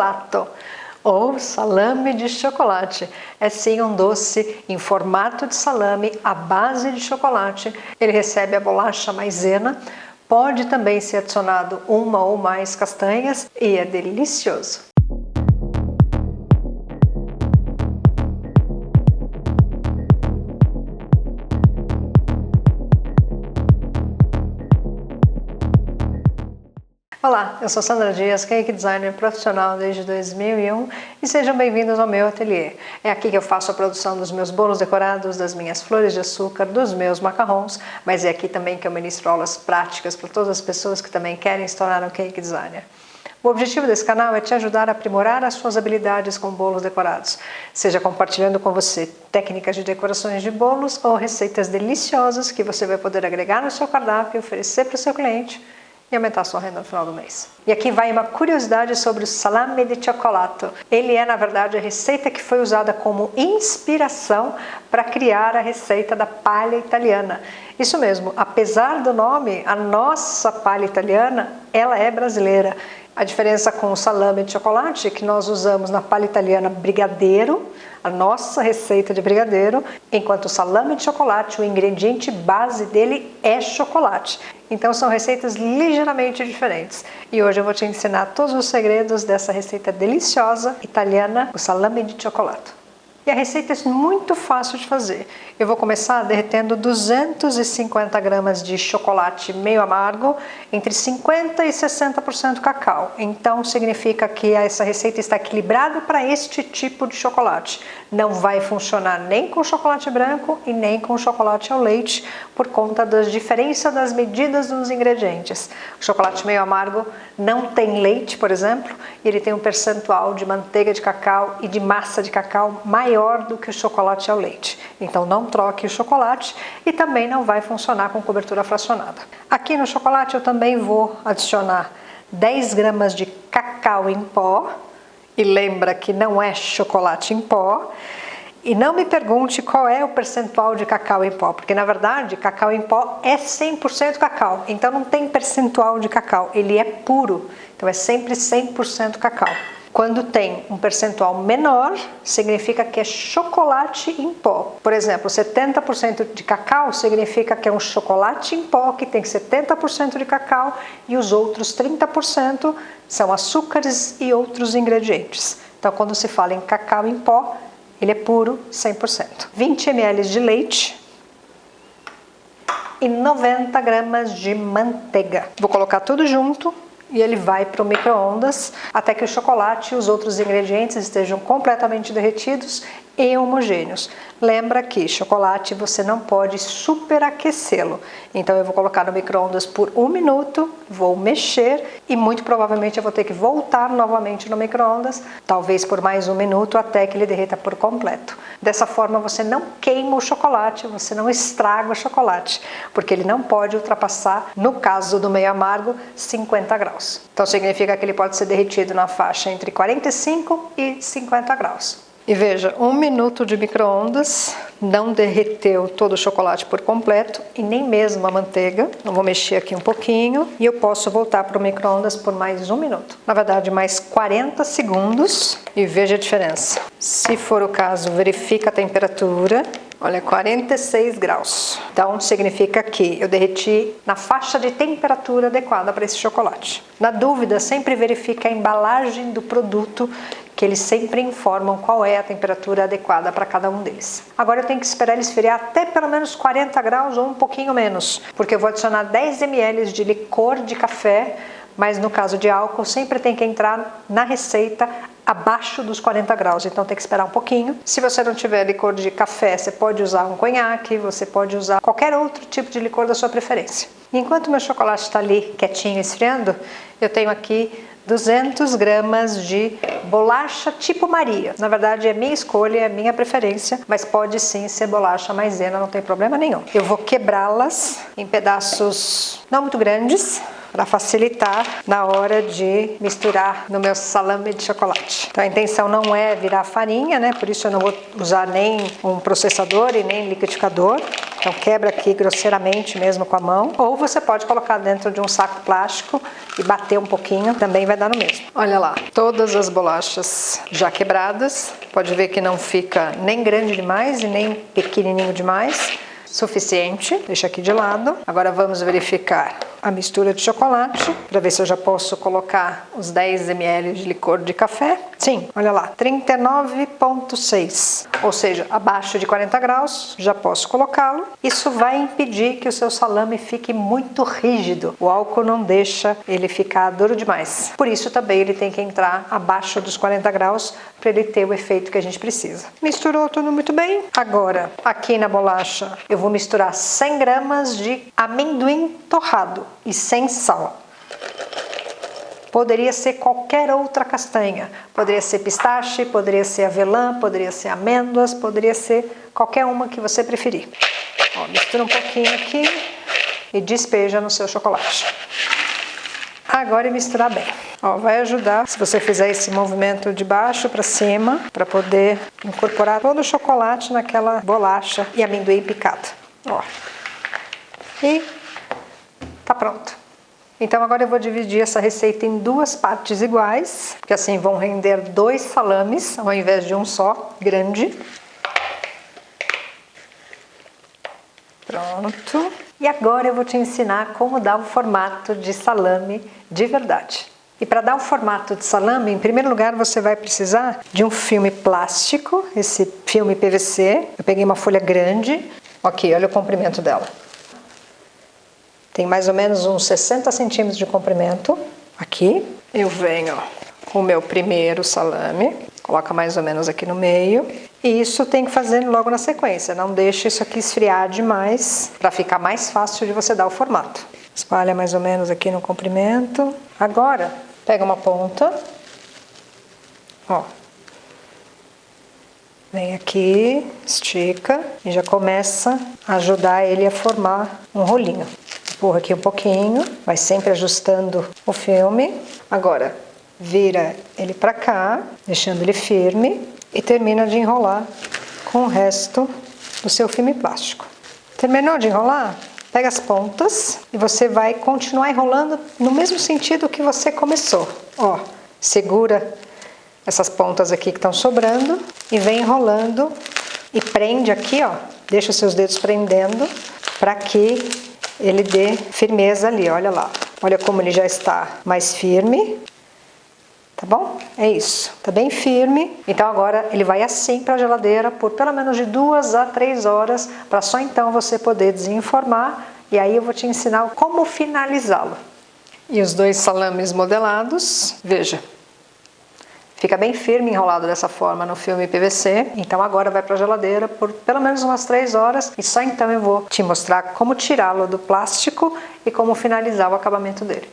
cioccolato, ou salame de chocolate. É sim um doce em formato de salame à base de chocolate. Ele recebe a bolacha maisena, pode também ser adicionado uma ou mais castanhas e é delicioso. Olá, eu sou Sandra Dias, cake designer profissional desde 2001 e sejam bem-vindos ao meu ateliê. É aqui que eu faço a produção dos meus bolos decorados, das minhas flores de açúcar, dos meus macarrons, mas é aqui também que eu ministro aulas práticas para todas as pessoas que também querem se tornar um cake designer. O objetivo desse canal é te ajudar a aprimorar as suas habilidades com bolos decorados, seja compartilhando com você técnicas de decorações de bolos ou receitas deliciosas que você vai poder agregar no seu cardápio e oferecer para o seu cliente e aumentar a sua renda no final do mês. E aqui vai uma curiosidade sobre o salame di cioccolato. Ele é, na verdade, a receita que foi usada como inspiração para criar a receita da palha italiana. Isso mesmo, apesar do nome, a nossa palha italiana, ela é brasileira. A diferença com o salame de chocolate é que nós usamos na palha italiana brigadeiro, a nossa receita de brigadeiro, enquanto o salame de chocolate, o ingrediente base dele é chocolate. Então são receitas ligeiramente diferentes. E hoje eu vou te ensinar todos os segredos dessa receita deliciosa italiana, o salame di cioccolato. E a receita é muito fácil de fazer. Eu vou começar derretendo 250 gramas de chocolate meio amargo, entre 50% e 60% cacau. Então significa que essa receita está equilibrada para este tipo de chocolate. Não vai funcionar nem com chocolate branco e nem com chocolate ao leite, por conta das diferenças das medidas dos ingredientes. O chocolate meio amargo não tem leite, por exemplo, e ele tem um percentual de manteiga de cacau e de massa de cacau maior do que o chocolate ao leite. Então não troque o chocolate e também não vai funcionar com cobertura fracionada. Aqui no chocolate eu também vou adicionar 10 gramas de cacau em pó, e lembra que não é chocolate em pó. E não me pergunte qual é o percentual de cacau em pó, porque na verdade cacau em pó é 100% cacau, então não tem percentual de cacau, ele é puro, então é sempre 100% cacau. Quando tem um percentual menor, significa que é chocolate em pó. Por exemplo, 70% de cacau significa que é um chocolate em pó que tem 70% de cacau e os outros 30% são açúcares e outros ingredientes. Então, quando se fala em cacau em pó, ele é puro 100%. 20 ml de leite e 90 gramas de manteiga. Vou colocar tudo junto e ele vai para o micro-ondas até que o chocolate e os outros ingredientes estejam completamente derretidos e homogêneos. Lembra que chocolate você não pode superaquecê-lo. Então eu vou colocar no micro-ondas por 1 minuto, vou mexer e muito provavelmente eu vou ter que voltar novamente no micro-ondas, talvez por mais 1 minuto até que ele derreta por completo. Dessa forma você não queima o chocolate, você não estraga o chocolate, porque ele não pode ultrapassar, no caso do meio amargo, 50 graus. Então significa que ele pode ser derretido na faixa entre 45 e 50 graus. E veja, 1 minuto de micro-ondas não derreteu todo o chocolate por completo e nem mesmo a manteiga. Eu vou mexer aqui um pouquinho e eu posso voltar para o micro-ondas por mais 1 minuto. Na verdade, mais 40 segundos e veja a diferença. Se for o caso, verifica a temperatura. Olha, 46 graus. Então, significa que eu derreti na faixa de temperatura adequada para esse chocolate. Na dúvida, sempre verifique a embalagem do produto, que eles sempre informam qual é a temperatura adequada para cada um deles. Agora eu tenho que esperar ele esfriar até pelo menos 40 graus ou um pouquinho menos, porque eu vou adicionar 10 ml de licor de café, mas no caso de álcool sempre tem que entrar na receita abaixo dos 40 graus, então tem que esperar um pouquinho. Se você não tiver licor de café, você pode usar um conhaque, você pode usar qualquer outro tipo de licor da sua preferência. Enquanto meu chocolate está ali quietinho esfriando, eu tenho aqui 200 gramas de bolacha tipo Maria. Na verdade é minha escolha, é minha preferência, mas pode sim ser bolacha maisena, não tem problema nenhum. Eu vou quebrá-las em pedaços não muito grandes, para facilitar na hora de misturar no meu salame de chocolate. Então a intenção não é virar farinha, né? Por isso eu não vou usar nem um processador e nem liquidificador. Então quebra aqui grosseiramente mesmo com a mão, ou você pode colocar dentro de um saco plástico e bater um pouquinho, também vai dar no mesmo. Olha lá, todas as bolachas já quebradas, pode ver que não fica nem grande demais e nem pequenininho demais, suficiente. Deixa aqui de lado. Agora vamos verificar a mistura de chocolate, para ver se eu já posso colocar os 10 ml de licor de café. Sim, olha lá, 39,6, ou seja, abaixo de 40 graus, já posso colocá-lo. Isso vai impedir que o seu salame fique muito rígido. O álcool não deixa ele ficar duro demais. Por isso também ele tem que entrar abaixo dos 40 graus, para ele ter o efeito que a gente precisa. Misturou tudo muito bem. Agora, aqui na bolacha, eu vou misturar 100 gramas de amendoim torrado e sem sal. Poderia ser qualquer outra castanha. Poderia ser pistache, poderia ser avelã, poderia ser amêndoas, poderia ser qualquer uma que você preferir. Ó, mistura um pouquinho aqui e despeja no seu chocolate. Agora é misturar bem. Ó, vai ajudar se você fizer esse movimento de baixo para cima, para poder incorporar todo o chocolate naquela bolacha e amendoim picado. Ó. E tá pronto. Então agora eu vou dividir essa receita em duas partes iguais, porque assim vão render 2 salames ao invés de um só, grande. Pronto. E agora eu vou te ensinar como dar o formato de salame de verdade. E para dar o formato de salame, em primeiro lugar você vai precisar de um filme plástico, esse filme PVC. Eu peguei uma folha grande. Ok, olha o comprimento dela. Tem mais ou menos uns 60 centímetros de comprimento. Aqui eu venho com o meu primeiro salame, coloca mais ou menos aqui no meio. E isso tem que fazer logo na sequência, não deixe isso aqui esfriar demais, para ficar mais fácil de você dar o formato. Espalha mais ou menos aqui no comprimento. Agora, pega uma ponta, ó. Vem aqui, estica e já começa a ajudar ele a formar um rolinho. Empurra aqui um pouquinho, vai sempre ajustando o filme. Agora, vira ele para cá, deixando ele firme e termina de enrolar com o resto do seu filme plástico. Terminou de enrolar? Pega as pontas e você vai continuar enrolando no mesmo sentido que você começou. Ó, segura essas pontas aqui que estão sobrando e vem enrolando e prende aqui, ó. Deixa os seus dedos prendendo para que ele dê firmeza ali, olha lá. Olha como ele já está mais firme. Tá bom? É isso. Tá bem firme. Então agora ele vai assim para a geladeira por pelo menos de 2 a 3 horas, para só então você poder desenformar. E aí eu vou te ensinar como finalizá-lo. E os 2 salames modelados, veja. Fica bem firme enrolado dessa forma no filme PVC. Então agora vai para a geladeira por pelo menos umas 3 horas. E só então eu vou te mostrar como tirá-lo do plástico e como finalizar o acabamento dele.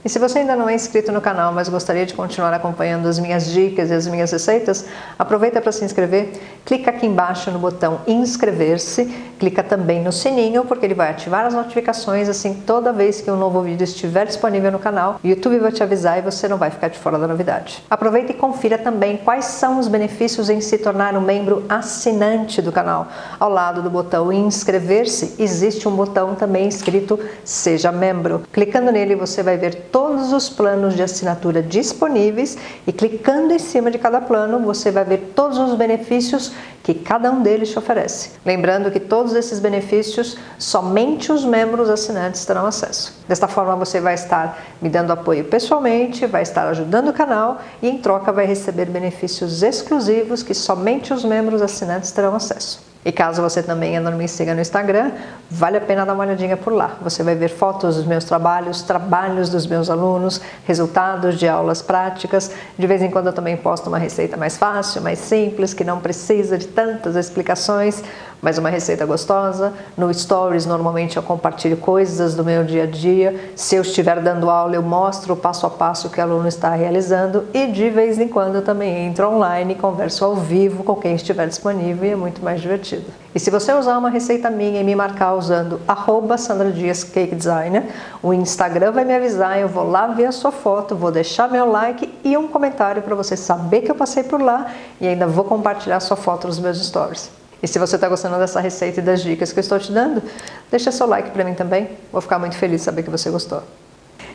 E se você ainda não é inscrito no canal, mas gostaria de continuar acompanhando as minhas dicas e as minhas receitas, aproveita para se inscrever, clica aqui embaixo no botão inscrever-se, clica também no sininho, porque ele vai ativar as notificações, assim toda vez que um novo vídeo estiver disponível no canal, o YouTube vai te avisar e você não vai ficar de fora da novidade. Aproveita e confira também quais são os benefícios em se tornar um membro assinante do canal. Ao lado do botão inscrever-se, existe um botão também escrito Seja Membro. Clicando nele você vai ver todos os planos de assinatura disponíveis e clicando em cima de cada plano você vai ver todos os benefícios que cada um deles te oferece. Lembrando que todos esses benefícios somente os membros assinantes terão acesso. Desta forma você vai estar me dando apoio pessoalmente, vai estar ajudando o canal e em troca vai receber benefícios exclusivos que somente os membros assinantes terão acesso. E caso você também ainda não me siga no Instagram, vale a pena dar uma olhadinha por lá. Você vai ver fotos dos meus trabalhos, trabalhos dos meus alunos, resultados de aulas práticas. De vez em quando eu também posto uma receita mais fácil, mais simples, que não precisa de tantas explicações, mas uma receita gostosa. No Stories, normalmente eu compartilho coisas do meu dia a dia. Se eu estiver dando aula, eu mostro o passo a passo que o aluno está realizando. E de vez em quando eu também entro online e converso ao vivo com quem estiver disponível e é muito mais divertido. E se você usar uma receita minha e me marcar usando @SandraDiasCakeDesigner, o Instagram vai me avisar, eu vou lá ver a sua foto, vou deixar meu like e um comentário para você saber que eu passei por lá e ainda vou compartilhar a sua foto nos meus stories. E se você está gostando dessa receita e das dicas que eu estou te dando, deixa seu like para mim também. Vou ficar muito feliz de saber que você gostou.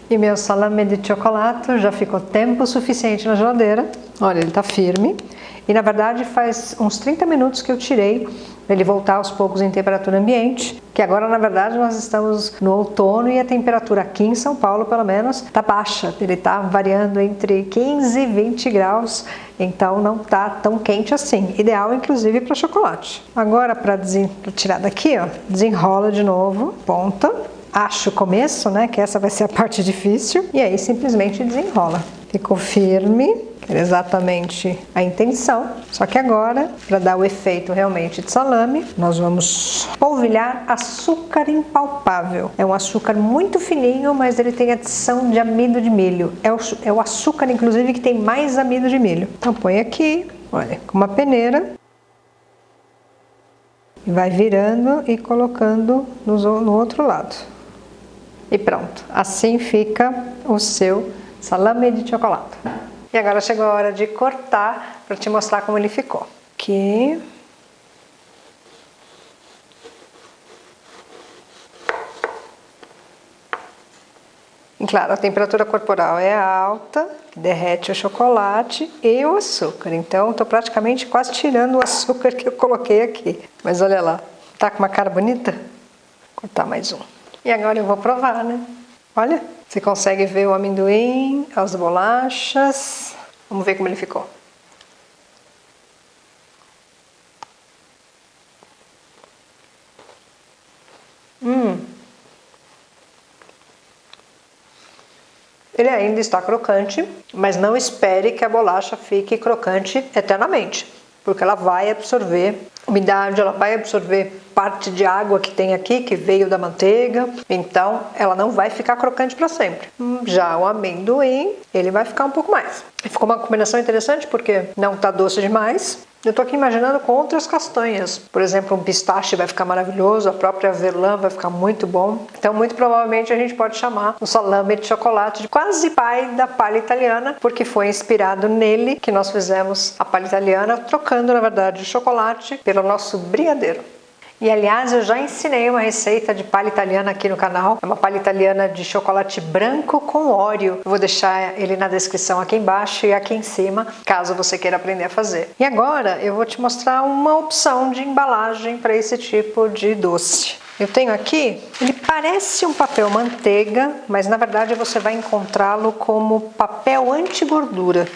E meu salame de chocolate já ficou tempo suficiente na geladeira. Olha, ele está firme. E na verdade faz uns 30 minutos que eu tirei para ele voltar aos poucos em temperatura ambiente. Que agora na verdade nós estamos no outono e a temperatura aqui em São Paulo pelo menos está baixa. Ele está variando entre 15 e 20 graus. Então não está tão quente assim. Ideal inclusive para chocolate. Agora para tirar daqui, ó, desenrola de novo, ponta. Acho o começo, né, que essa vai ser a parte difícil, e aí simplesmente desenrola. Ficou firme, era exatamente a intenção, só que agora, para dar o efeito realmente de salame, nós vamos polvilhar açúcar impalpável. É um açúcar muito fininho, mas ele tem adição de amido de milho. É o açúcar, inclusive, que tem mais amido de milho. Então põe aqui, olha, com uma peneira, e vai virando e colocando no outro lado. E pronto, assim fica o seu salame de chocolate. E agora chegou a hora de cortar para te mostrar como ele ficou. Aqui. E claro, a temperatura corporal é alta, derrete o chocolate e o açúcar. Então, estou praticamente quase tirando o açúcar que eu coloquei aqui. Mas olha lá, tá com uma cara bonita? Vou cortar mais um. E agora eu vou provar, né? Olha, você consegue ver o amendoim, as bolachas. Vamos ver como ele ficou. Ele ainda está crocante, mas não espere que a bolacha fique crocante eternamente, porque ela vai absorver umidade, ela vai absorver parte de água que tem aqui, que veio da manteiga, então ela não vai ficar crocante para sempre. Já o amendoim, ele vai ficar um pouco mais. Ficou uma combinação interessante porque não está doce demais. Eu tô aqui imaginando com outras castanhas. Por exemplo, um pistache vai ficar maravilhoso, a própria avelã vai ficar muito bom. Então, muito provavelmente a gente pode chamar o salame de chocolate de quase pai da palha italiana, porque foi inspirado nele que nós fizemos a palha italiana, trocando, na verdade, o chocolate pelo nosso brigadeiro. E aliás, eu já ensinei uma receita de palha italiana aqui no canal. É uma palha italiana de chocolate branco com Oreo. Eu vou deixar ele na descrição aqui embaixo e aqui em cima, caso você queira aprender a fazer. E agora eu vou te mostrar uma opção de embalagem para esse tipo de doce. Eu tenho aqui, ele parece um papel manteiga, mas na verdade você vai encontrá-lo como papel anti-gordura.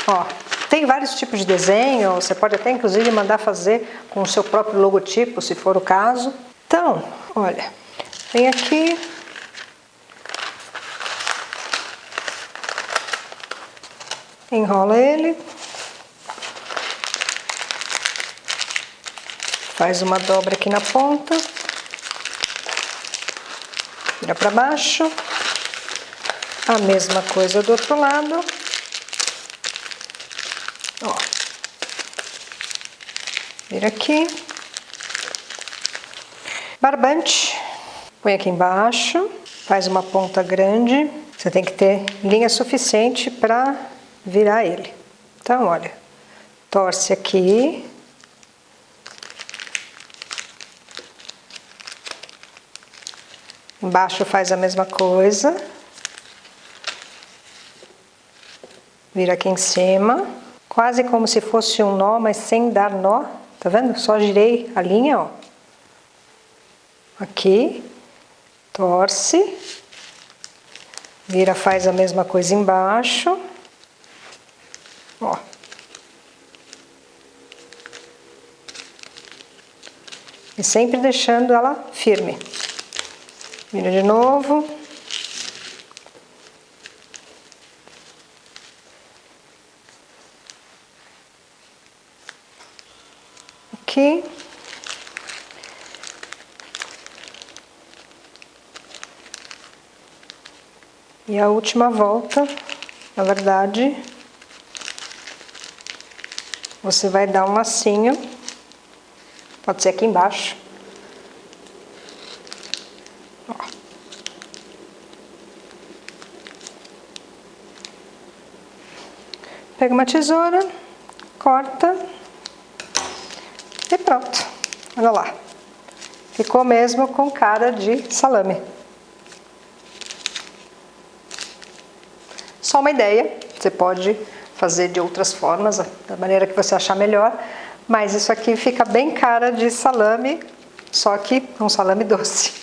Ó. Tem vários tipos de desenho, você pode até inclusive mandar fazer com o seu próprio logotipo, se for o caso. Então, olha, vem aqui, enrola ele, faz uma dobra aqui na ponta, vira para baixo, a mesma coisa do outro lado. Ó, vira aqui, barbante, põe aqui embaixo, faz uma ponta grande, você tem que ter linha suficiente para virar ele. Então, olha, torce aqui, embaixo faz a mesma coisa, vira aqui em cima. Quase como se fosse um nó, mas sem dar nó. Tá vendo? Só girei a linha, ó. Aqui. Torce. Vira, faz a mesma coisa embaixo. Ó. E sempre deixando ela firme. Vira de novo. Aqui. E a última volta, na verdade, você vai dar um lacinho, pode ser aqui embaixo. Ó. Pega uma tesoura, corta. E pronto. Olha lá, ficou mesmo com cara de salame. Só uma ideia, você pode fazer de outras formas, da maneira que você achar melhor, mas isso aqui fica bem cara de salame, só que um salame doce.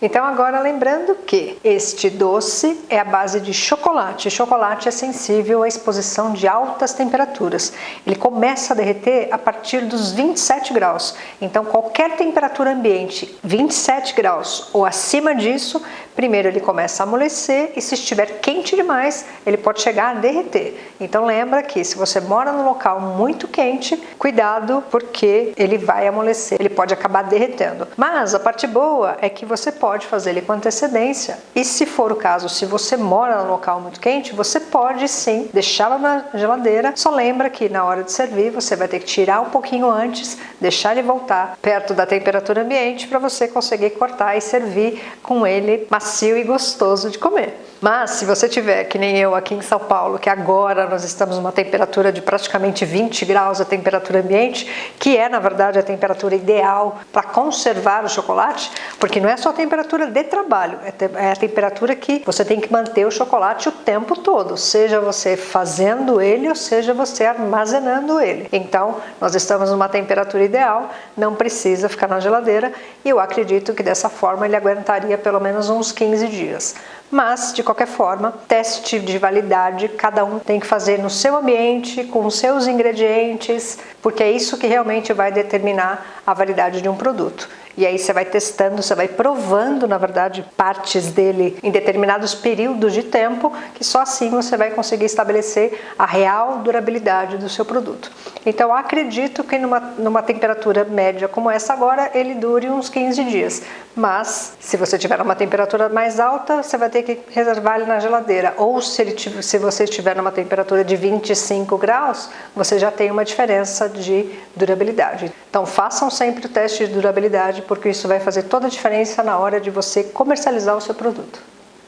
Então agora lembrando que este doce é à base de chocolate. Chocolate é sensível à exposição de altas temperaturas. Ele começa a derreter a partir dos 27 graus. Então qualquer temperatura ambiente, 27 graus ou acima disso, primeiro ele começa a amolecer e se estiver quente demais, ele pode chegar a derreter. Então lembra que se você mora num local muito quente, cuidado porque ele vai amolecer, ele pode acabar derretendo. Mas a parte boa é que você pode fazer ele com antecedência e se for o caso, se você mora num local muito quente, você pode sim deixá-lo na geladeira. Só lembra que na hora de servir você vai ter que tirar um pouquinho antes, deixar ele voltar perto da temperatura ambiente para você conseguir cortar e servir com ele macio e gostoso de comer. Mas se você tiver, que nem eu aqui em São Paulo, que agora nós estamos numa temperatura de praticamente 20 graus a temperatura ambiente, que é na verdade a temperatura ideal para conservar o chocolate, porque não é só a temperatura de trabalho, é a temperatura que você tem que manter o chocolate o tempo todo, seja você fazendo ele ou seja você armazenando ele. Então nós estamos numa temperatura ideal, não precisa ficar na geladeira e eu acredito que dessa forma ele aguentaria pelo menos uns 15 dias. Mas, de qualquer forma, teste de validade cada um tem que fazer no seu ambiente, com os seus ingredientes, porque é isso que realmente vai determinar a validade de um produto. E aí você vai testando, você vai provando, na verdade, partes dele em determinados períodos de tempo, que só assim você vai conseguir estabelecer a real durabilidade do seu produto. Então, acredito que numa temperatura média como essa agora, ele dure uns 15 dias. Mas, se você tiver uma temperatura mais alta, você vai ter que reservar ele na geladeira. Ou se você estiver numa temperatura de 25 graus, você já tem uma diferença de durabilidade. Então, façam sempre o teste de durabilidade, porque isso vai fazer toda a diferença na hora de você comercializar o seu produto.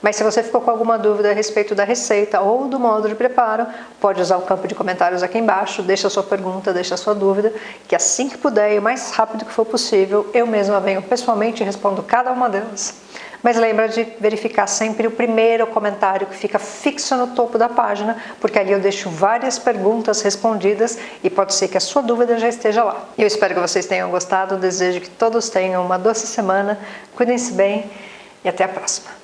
Mas se você ficou com alguma dúvida a respeito da receita ou do modo de preparo, pode usar o campo de comentários aqui embaixo, deixa a sua pergunta, deixa a sua dúvida, que assim que puder e o mais rápido que for possível, eu mesma venho pessoalmente e respondo cada uma delas. Mas lembra de verificar sempre o primeiro comentário que fica fixo no topo da página, porque ali eu deixo várias perguntas respondidas e pode ser que a sua dúvida já esteja lá. Eu espero que vocês tenham gostado, desejo que todos tenham uma doce semana, cuidem-se bem e até a próxima.